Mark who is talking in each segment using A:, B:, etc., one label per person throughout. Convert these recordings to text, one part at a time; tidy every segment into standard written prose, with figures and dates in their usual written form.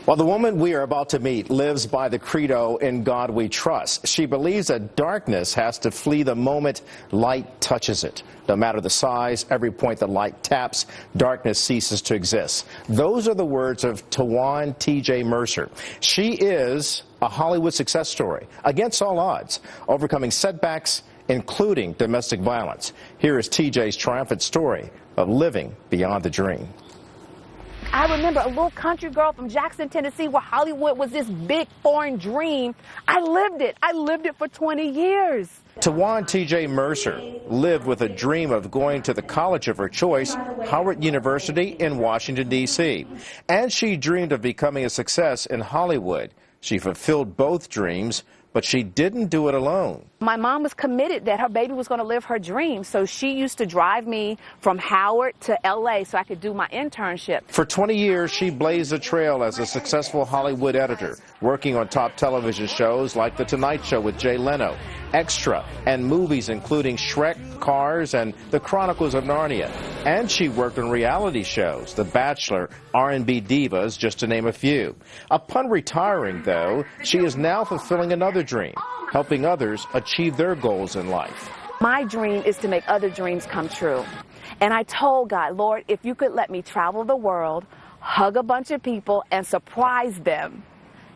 A: Well, the woman we are about to meet lives by the credo, "In God we trust." She believes that darkness has to flee the moment light touches it. No matter the size, every point the light taps, darkness ceases to exist. Those are the words of TeeJ Mercer. She is a Hollywood success story, against all odds, overcoming setbacks, including domestic violence. Here is TJ's triumphant story of living beyond the dream.
B: I remember a little country girl from Jackson, Tennessee, where Hollywood was this big foreign dream. I lived it. I lived it for 20 years.
A: TeeJ Mercer lived with a dream of going to the college of her choice, Howard University in Washington, D.C. And she dreamed of becoming a success in Hollywood. She fulfilled both dreams, but she didn't do it alone.
B: My mom was committed that her baby was going to live her dream, so she used to drive me from Howard to L.A. so I could do my internship.
A: For 20 years, she blazed a trail as a successful Hollywood editor, working on top television shows like The Tonight Show with Jay Leno, Extra, and movies including Shrek, Cars, and The Chronicles of Narnia. And she worked on reality shows, The Bachelor, R&B Divas, just to name a few. Upon retiring, though, she is now fulfilling another dream, helping others achieve their goals in life.
B: My dream is to make other dreams come true. And I told God, Lord, if you could let me travel the world, hug a bunch of people, and surprise them,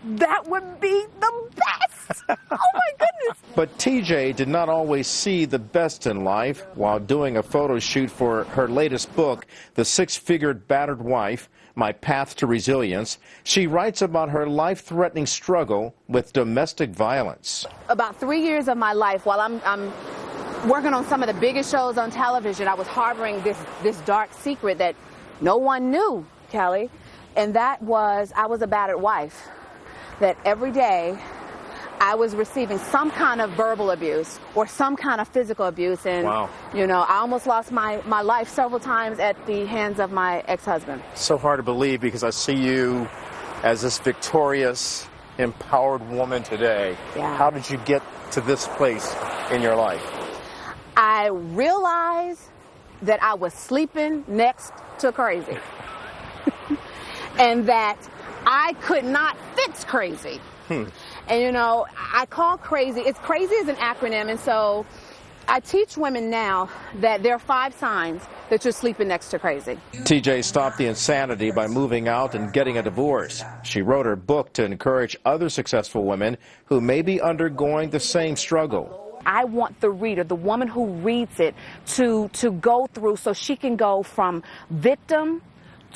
B: that would be the best. Oh, my goodness.
A: But TJ did not always see the best in life. While doing a photo shoot for her latest book, The Six-Figured Battered Wife, My Path to Resilience, she writes about her life-threatening struggle with domestic violence.
B: About 3 years of my life, while I'm working on some of the biggest shows on television, I was harboring this dark secret that no one knew, Kelly, and that was I was a battered wife. That every day I was receiving some kind of verbal abuse or some kind of physical abuse. And,
A: wow.
B: You know, I almost lost my life several times at the hands of my ex-husband.
A: So hard to believe because I see you as this victorious, empowered woman today.
B: Yeah.
A: How did you get to this place in your life?
B: I realized that I was sleeping next to crazy. And that I could not fix crazy. And, you know, I call crazy is an acronym, and so I teach women now that there are 5 signs that you're sleeping next to crazy.
A: TJ stopped the insanity by moving out and getting a divorce. She wrote her book to encourage other successful women who may be undergoing the same struggle.
B: I want the reader, the woman who reads it, to go through so she can go from victim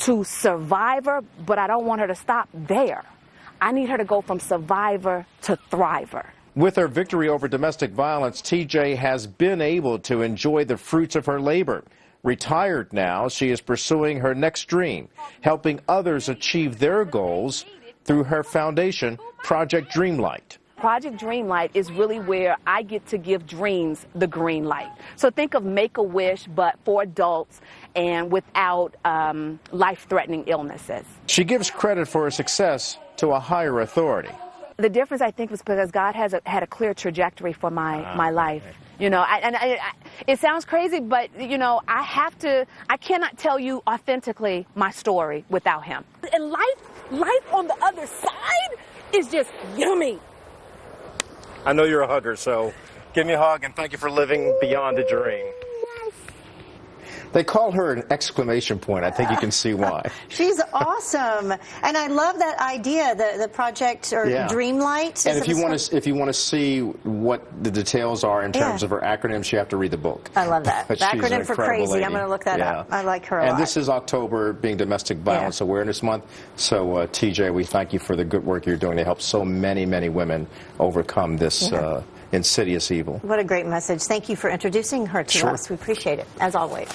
B: to survivor, but I don't want her to stop there. I need her to go from survivor to thriver.
A: With her victory over domestic violence, TJ has been able to enjoy the fruits of her labor. Retired now, she is pursuing her next dream, helping others achieve their goals through her foundation, Project Dreamlight.
B: Project Dreamlight is really where I get to give dreams the green light. So think of Make-A-Wish, but for adults and without life-threatening illnesses.
A: She gives credit for her success to a higher authority.
B: The difference, I think, was because God had a clear trajectory for my life. You know, it sounds crazy, but, you know, I cannot tell you authentically my story without him. And life on the other side is just yummy.
A: I know you're a hugger, so give me a hug and thank you for living beyond a dream. They call her an exclamation point. I think you can see why.
C: She's awesome, and I love that idea, the project or Dreamlight.
A: And if you want to see what the details are in terms of her acronyms, you have to read the book.
C: I love that. The acronym for crazy.
A: Lady.
C: I'm going to look that up. I like her a lot.
A: And this is October being Domestic Violence Awareness Month. So TJ, we thank you for the good work you're doing to help so many women overcome this insidious evil.
C: What a great message. Thank you for introducing her to us. We appreciate it, as always.